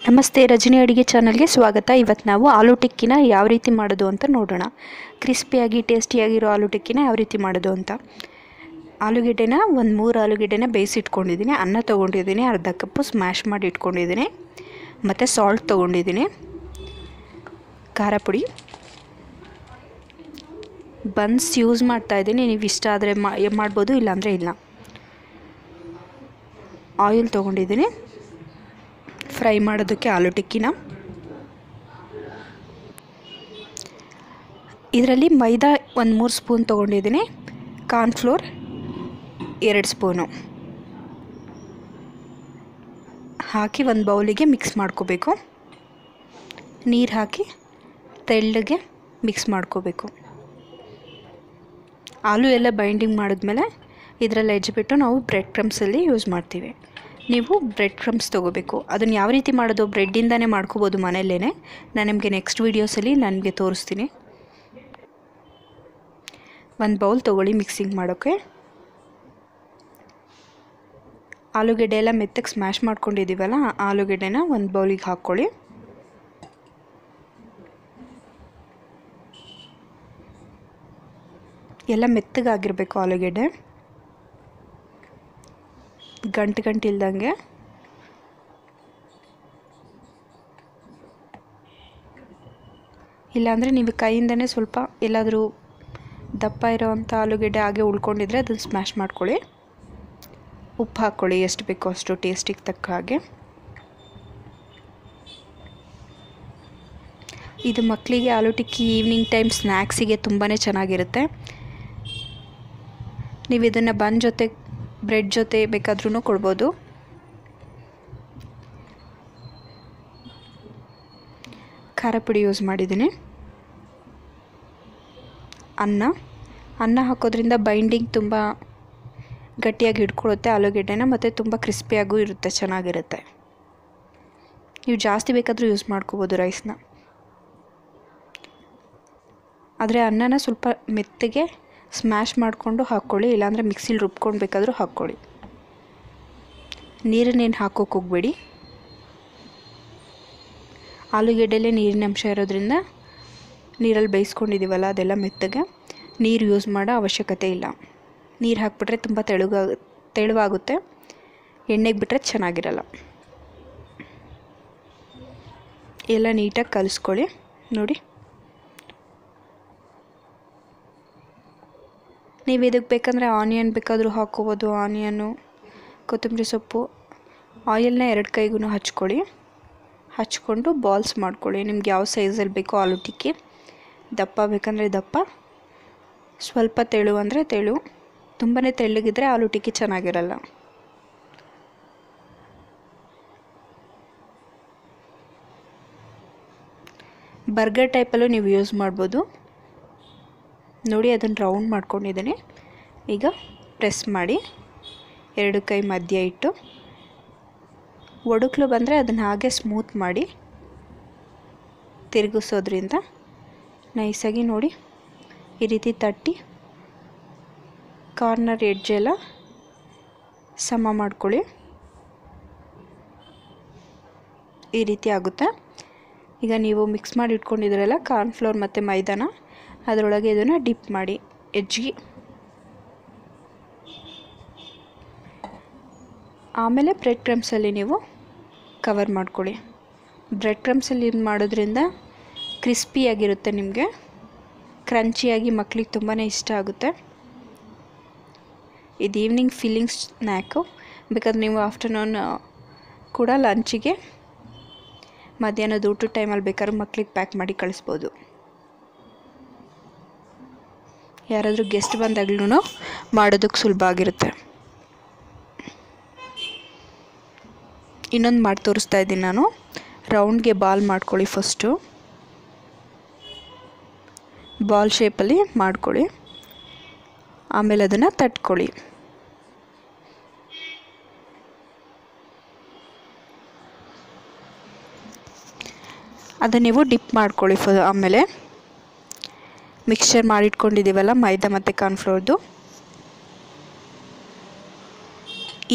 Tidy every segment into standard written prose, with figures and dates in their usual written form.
ನಮಸ್ತೆ ರಜನಿ ಅಡುಗೆ ಚಾನಲ್ಗೆ ಸ್ವಾಗತ. ಇವತ್ತು ನಾವು ಆಲೂ ಟಿಕ್ಕಿನ ಯಾವ ರೀತಿ ಮಾಡೋದು ಅಂತ ನೋಡೋಣ. ಕ್ರಿಸ್ಪಿಯಾಗಿ ಟೇಸ್ಟಿಯಾಗಿರೋ ಆಲೂ ಟಿಕ್ಕಿನ ಯಾವ ರೀತಿ ಮಾಡೋದು ಅಂತ. ಆಲೂಗೆಡ್ಡೆನ ಒಂದು 3 ಆಲೂಗೆಡ್ಡೆನ ಬೇಯಿಸಿಟ್ಕೊಂಡಿದ್ದೀನಿ. ಅನ್ನ ತೊಗೊಂಡಿದ್ದೀನಿ, ಅರ್ಧ ಕಪ್ಪು ಸ್ಮ್ಯಾಶ್ ಮಾಡಿ ಇಟ್ಕೊಂಡಿದ್ದೀನಿ. ಮತ್ತು ಸಾಲ್ಟ್ ತೊಗೊಂಡಿದ್ದೀನಿ, ಖಾರ ಪುಡಿ, ಬನ್ಸ್ ಯೂಸ್ ಮಾಡ್ತಾಯಿದ್ದೀನಿ. ನೀವು ಇಷ್ಟ ಆದರೆ ಮಾಡ್ಬೋದು, ಇಲ್ಲಾಂದರೆ ಇಲ್ಲ. ಆಯಿಲ್ ತೊಗೊಂಡಿದ್ದೀನಿ ಫ್ರೈ ಮಾಡೋದಕ್ಕೆ ಆಲೂ ಟಿಕ್ಕಿನ. ಇದರಲ್ಲಿ ಮೈದಾ ಒಂದು 3 ಸ್ಪೂನ್ ತೊಗೊಂಡಿದ್ದೀನಿ, ಕಾರ್ನ್ಫ್ಲೋರ್ 2 ಸ್ಪೂನು ಹಾಕಿ ಒಂದು ಬೌಲಿಗೆ ಮಿಕ್ಸ್ ಮಾಡ್ಕೋಬೇಕು. ನೀರು ಹಾಕಿ ತೆಳ್ಳಗೆ ಮಿಕ್ಸ್ ಮಾಡ್ಕೋಬೇಕು. ಆಲೂ ಎಲ್ಲ ಬೈಂಡಿಂಗ್ ಮಾಡಿದ್ಮೇಲೆ ಇದರಲ್ಲಿ ಹೆಜ್ಬಿಟ್ಟು ನಾವು ಬ್ರೆಡ್ ಕ್ರಮ್ಸಲ್ಲಿ ಯೂಸ್ ಮಾಡ್ತೀವಿ. ನೀವು ಬ್ರೆಡ್ ಕ್ರಮ್ಸ್ ತೊಗೋಬೇಕು. ಅದನ್ನು ಯಾವ ರೀತಿ ಮಾಡೋದು, ಬ್ರೆಡ್ಡಿಂದನೇ ಮಾಡ್ಕೋಬೋದು ಮನೆಯಲ್ಲೇ. ನಾನು ನಿಮಗೆ ನೆಕ್ಸ್ಟ್ ವೀಡಿಯೋಸಲ್ಲಿ ನನಗೆ ತೋರಿಸ್ತೀನಿ. ಒಂದು ಬೌಲ್ ತೊಗೊಳ್ಳಿ ಮಿಕ್ಸಿಂಗ್ ಮಾಡೋಕ್ಕೆ. ಆಲೂಗೆಡ್ಡೆ ಎಲ್ಲ ಮೆತ್ತಗೆ ಸ್ಮ್ಯಾಶ್ ಮಾಡ್ಕೊಂಡಿದ್ದೀವಲ್ಲ, ಆಲೂಗೆಡ್ಡೆನ ಒಂದು ಬೌಲಿಗೆ ಹಾಕ್ಕೊಳ್ಳಿ. ಎಲ್ಲ ಮೆತ್ತಗಾಗಿರಬೇಕು ಆಲೂಗೆಡ್ಡೆ, ಗಂಟು ಇಲ್ದಂಗೆ. ಇಲ್ಲಾಂದರೆ ನೀವು ಕೈಯಿಂದನೇ ಸ್ವಲ್ಪ ಎಲ್ಲಾದರೂ ದಪ್ಪ ಇರೋವಂಥ ಆಲೂಗೆಡ್ಡೆ ಹಾಗೆ ಉಳ್ಕೊಂಡಿದ್ರೆ ಅದನ್ನು ಸ್ಮ್ಯಾಶ್ ಮಾಡ್ಕೊಳ್ಳಿ. ಉಪ್ಪು ಹಾಕ್ಕೊಳ್ಳಿ, ಎಷ್ಟು ಬೇಕೋ ಅಷ್ಟು ಟೇಸ್ಟಿಗೆ ತಕ್ಕ ಹಾಗೆ. ಇದು ಮಕ್ಕಳಿಗೆ ಆಲೂ ಟಿಕ್ಕಿ ಈವ್ನಿಂಗ್ ಟೈಮ್ ಸ್ನ್ಯಾಕ್ಸಿಗೆ ತುಂಬಾ ಚೆನ್ನಾಗಿರುತ್ತೆ. ನೀವು ಇದನ್ನು ಬನ್ ಜೊತೆ, ಬ್ರೆಡ್ ಜೊತೆ ಬೇಕಾದ್ರೂ ಕೊಡ್ಬೋದು. ಖಾರ ಪುಡಿ ಯೂಸ್ ಮಾಡಿದ್ದೀನಿ. ಅನ್ನ ಹಾಕೋದ್ರಿಂದ ಬೈಂಡಿಂಗ್ ತುಂಬ ಗಟ್ಟಿಯಾಗಿ ಹಿಡ್ಕೊಳ್ಳುತ್ತೆ ಆಲೂಗೆಡ್ಡೆನ, ಮತ್ತು ತುಂಬ ಕ್ರಿಸ್ಪಿಯಾಗೂ ಇರುತ್ತೆ, ಚೆನ್ನಾಗಿರುತ್ತೆ. ನೀವು ಜಾಸ್ತಿ ಬೇಕಾದರೂ ಯೂಸ್ ಮಾಡ್ಕೋಬೋದು ರೈಸ್ನ. ಆದರೆ ಅನ್ನನ ಸ್ವಲ್ಪ ಮೆತ್ತಗೆ ಸ್ಮ್ಯಾಶ್ ಮಾಡಿಕೊಂಡು ಹಾಕ್ಕೊಳ್ಳಿ, ಇಲ್ಲಾಂದರೆ ಮಿಕ್ಸಿಲಿ ರುಬ್ಕೊಂಡು ಬೇಕಾದರೂ ಹಾಕ್ಕೊಳ್ಳಿ. ನೀರನ್ನೇನು ಹಾಕೋಕೆ ಹೋಗಬೇಡಿ. ಆಲೂಗೆಡ್ಡೆಲೇ ನೀರಿನ ಅಂಶ ಇರೋದ್ರಿಂದ ನೀರಲ್ಲಿ ಬೇಯಿಸ್ಕೊಂಡಿದ್ದೀವಲ್ಲ ಅದೆಲ್ಲ ಮೆತ್ತಗೆ, ನೀರು ಯೂಸ್ ಮಾಡೋ ಅವಶ್ಯಕತೆ ಇಲ್ಲ. ನೀರು ಹಾಕ್ಬಿಟ್ರೆ ತುಂಬ ತೆಳುವಾಗುತ್ತೆ, ಎಣ್ಣೆಗೆ ಬಿಟ್ಟರೆ ಚೆನ್ನಾಗಿರಲ್ಲ. ಎಲ್ಲ ನೀಟಾಗಿ ಕಲಿಸ್ಕೊಳ್ಳಿ. ನೋಡಿ, ನೀವು ಇದಕ್ಕೆ ಬೇಕಂದರೆ ಆನಿಯನ್ ಬೇಕಾದರೂ ಹಾಕ್ಕೋಬೋದು. ಆನಿಯನ್ನು, ಕೊತ್ತಂಬರಿ ಸೊಪ್ಪು. ಆಯಿಲ್ನ 2 ಕೈಗೂ ಹಚ್ಕೊಂಡು ಬಾಲ್ಸ್ ಮಾಡ್ಕೊಳ್ಳಿ. ನಿಮ್ಗೆ ಯಾವ ಸೈಜಲ್ಲಿ ಬೇಕೋ ಆಲೂ ಟಿಕ್ಕಿ. ದಪ್ಪ ಬೇಕಂದರೆ ದಪ್ಪ, ಸ್ವಲ್ಪ ತೆಳು ಅಂದರೆ ತೆಳು. ತುಂಬಾ ತೆಳ್ಳಗಿದ್ರೆ ಆಲೂ ಟಿಕ್ಕಿ ಚೆನ್ನಾಗಿರಲ್ಲ. ಬರ್ಗರ್ ಟೈಪಲ್ಲೂ ನೀವು ಯೂಸ್ ಮಾಡ್ಬೋದು. ನೋಡಿ, ಅದನ್ನು ರೌಂಡ್ ಮಾಡ್ಕೊಂಡಿದ್ದೀನಿ. ಈಗ ಪ್ರೆಸ್ ಮಾಡಿ 2 ಕೈ ಮಧ್ಯ ಇಟ್ಟು ಒಡುಕ್ಲು ಬಂದರೆ ಅದನ್ನು ಹಾಗೆ ಸ್ಮೂತ್ ಮಾಡಿ ತಿರುಗಿಸೋದ್ರಿಂದ ನೈಸಾಗಿ ನೋಡಿ ಈ ರೀತಿ ತಟ್ಟಿ ಕಾರ್ನರ್ ಎಡ್ಜೆಲ್ಲ ಸಮ ಮಾಡ್ಕೊಳ್ಳಿ. ಈ ರೀತಿ ಆಗುತ್ತೆ. ಈಗ ನೀವು ಮಿಕ್ಸ್ ಮಾಡಿ ಇಟ್ಕೊಂಡಿದ್ದೀರಲ್ಲ ಕಾರ್ನ್ಫ್ಲೋರ್ ಮತ್ತು ಮೈದಾನ, ಅದರೊಳಗೆ ಇದನ್ನು ಡಿಪ್ ಮಾಡಿ ಎಡ್ಜಿಗೆ. ಆಮೇಲೆ ಬ್ರೆಡ್ ಕ್ರಮ್ಸಲ್ಲಿ ನೀವು ಕವರ್ ಮಾಡ್ಕೊಳ್ಳಿ. ಬ್ರೆಡ್ ಕ್ರಮ್ಸಲ್ಲಿ ಇದು ಮಾಡೋದ್ರಿಂದ ಕ್ರಿಸ್ಪಿಯಾಗಿರುತ್ತೆ, ನಿಮಗೆ ಕ್ರಂಚಿಯಾಗಿ, ಮಕ್ಕಳಿಗೆ ತುಂಬಾ ಇಷ್ಟ ಆಗುತ್ತೆ. ಇದು ಈವ್ನಿಂಗ್ ಫಿಲ್ಲಿಂಗ್ ಸ್ನ್ಯಾಕು. ಬೇಕಾದ್ರೆ ನೀವು ಆಫ್ಟರ್ನೂನ್ ಕೂಡ ಲಂಚಿಗೆ, ಮಧ್ಯಾಹ್ನದ ಊಟದ ಟೈಮಲ್ಲಿ ಬೇಕಾದ್ರೂ ಮಕ್ಕಳಿಗೆ ಪ್ಯಾಕ್ ಮಾಡಿ ಕಳಿಸ್ಬೋದು. ಯಾರಾದರೂ ಗೆಸ್ಟ್ ಬಂದಾಗ್ಲೂ ಮಾಡೋದಕ್ಕೆ ಸುಲಭ ಆಗಿರುತ್ತೆ. ಇನ್ನೊಂದು ಮಾಡಿ ತೋರಿಸ್ತಾ ಇದ್ದೀನಿ ನಾನು. ರೌಂಡ್ಗೆ ಬಾಲ್ ಮಾಡ್ಕೊಳ್ಳಿ. ಫಸ್ಟು ಬಾಲ್ ಶೇಪಲ್ಲಿ ಮಾಡ್ಕೊಳ್ಳಿ, ಆಮೇಲೆ ಅದನ್ನು ತಟ್ಕೊಳ್ಳಿ. ಅದನ್ನು ನೀವು ಡಿಪ್ ಮಾಡ್ಕೊಳ್ಳಿ. ಆಮೇಲೆ ಮಿಕ್ಸ್ಚರ್ ಮಾಡಿಟ್ಕೊಂಡಿದ್ದೀವಲ್ಲ ಮೈದಾ ಮತ್ತು ಕಾರ್ನ್ಫ್ಲೋರ್ದು,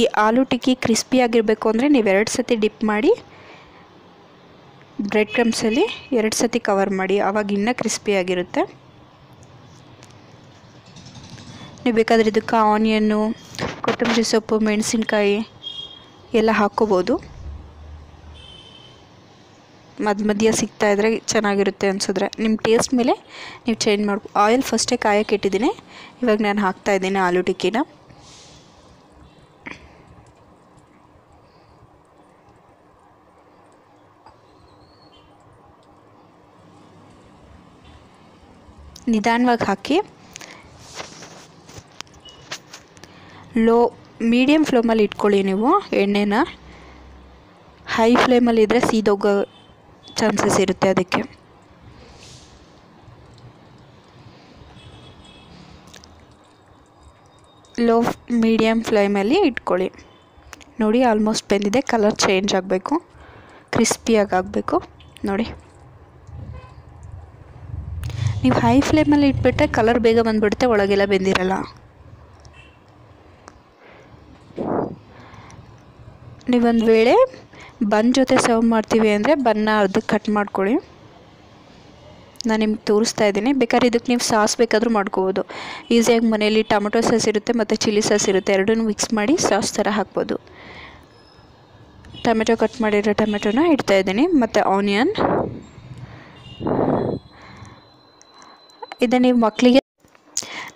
ಈ ಆಲೂ ಟಿಕ್ಕಿ ಕ್ರಿಸ್ಪಿಯಾಗಿರಬೇಕು ಅಂದರೆ ನೀವು 2 ಸತಿ ಡಿಪ್ ಮಾಡಿ ಬ್ರೆಡ್ ಕ್ರಮ್ಸಲ್ಲಿ 2 ಸತಿ ಕವರ್ ಮಾಡಿ, ಆವಾಗ ಇನ್ನೂ ಕ್ರಿಸ್ಪಿಯಾಗಿರುತ್ತೆ. ನೀವು ಬೇಕಾದರೆ ಇದಕ್ಕೆ ಆನಿಯನ್ನು, ಕೊತ್ತಂಬರಿ ಸೊಪ್ಪು, ಮೆಣಸಿನ್ಕಾಯಿ ಎಲ್ಲ ಹಾಕ್ಕೋಬೋದು. ಮಧ್ಯ ಸಿಗ್ತಾಯಿದ್ರೆ ಚೆನ್ನಾಗಿರುತ್ತೆ ಅನಿಸಿದ್ರೆ ನಿಮ್ಮ ಟೇಸ್ಟ್ ಮೇಲೆ ನೀವು ಚೇಂಜ್ ಮಾಡ್ಕೊ. ಆಯಿಲ್ ಫಸ್ಟೇ ಕಾಯಕ್ಕೆ ಇಟ್ಟಿದ್ದೀನಿ. ಇವಾಗ ನಾನು ಹಾಕ್ತಾಯಿದ್ದೀನಿ ಆಲೂ ಟಿಕ್ಕಿನ. ನಿಧಾನವಾಗಿ ಹಾಕಿ ಮೀಡಿಯಮ್ ಫ್ಲೇಮಲ್ಲಿ ಇಟ್ಕೊಳ್ಳಿ. ನೀವು ಎಣ್ಣೆನ ಹೈ ಫ್ಲೇಮಲ್ಲಿ ಇದ್ದರೆ ಸೀದೋಗೋ ಚಾನ್ಸಸ್ ಇರುತ್ತೆ. ಅದಕ್ಕೆ ಮೀಡಿಯಮ್ ಫ್ಲೇಮಲ್ಲಿ ಇಟ್ಕೊಳ್ಳಿ. ನೋಡಿ ಆಲ್ಮೋಸ್ಟ್ ಬೆಂದಿದೆ. ಕಲರ್ ಚೇಂಜ್ ಆಗಬೇಕು, ಕ್ರಿಸ್ಪಿಯಾಗಿ ಆಗಬೇಕು. ನೋಡಿ, ನೀವು ಹೈ ಫ್ಲೇಮಲ್ಲಿ ಇಟ್ಬಿಟ್ರೆ ಕಲರ್ ಬೇಗ ಬಂದುಬಿಡುತ್ತೆ, ಒಳಗೆಲ್ಲ ಬೆಂದಿರಲ್ಲ. ನೀವೊಂದು ವೇಳೆ ಬನ್ ಜೊತೆ ಸರ್ವ್ ಮಾಡ್ತೀವಿ ಅಂದರೆ ಬನ್ನ ಅರ್ಧಕ್ಕೆ ಕಟ್ ಮಾಡ್ಕೊಳ್ಳಿ. ನಾನು ನಿಮ್ಗೆ ತೋರಿಸ್ತಾ ಇದ್ದೀನಿ. ಬೇಕಾದ್ರೆ ಇದಕ್ಕೆ ನೀವು ಸಾಸ್ ಬೇಕಾದರೂ ಮಾಡ್ಕೋಬೋದು. ಈಸಿಯಾಗಿ ಮನೆಯಲ್ಲಿ ಟೊಮೆಟೊ ಸಾಸ್ ಇರುತ್ತೆ ಮತ್ತು ಚಿಲ್ಲಿ ಸಾಸ್ ಇರುತ್ತೆ, ಎರಡನ್ನೂ ಮಿಕ್ಸ್ ಮಾಡಿ ಸಾಸ್ ಥರ ಹಾಕ್ಬೋದು. ಟೊಮೆಟೊ ಕಟ್ ಮಾಡಿರೋ ಟೊಮೆಟೊನ ಇಡ್ತಾಯಿದ್ದೀನಿ ಮತ್ತು ಆನಿಯನ್. ಇದನ್ನು ನೀವು ಮಕ್ಕಳಿಗೆ,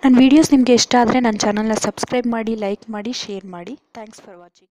ನನ್ನ ವೀಡಿಯೋಸ್ ನಿಮಗೆ ಇಷ್ಟ ಆದರೆ ನನ್ನ ಚಾನಲ್ನ ಸಬ್ಸ್ಕ್ರೈಬ್ ಮಾಡಿ, ಲೈಕ್ ಮಾಡಿ, ಶೇರ್ ಮಾಡಿ. Thanks for watching.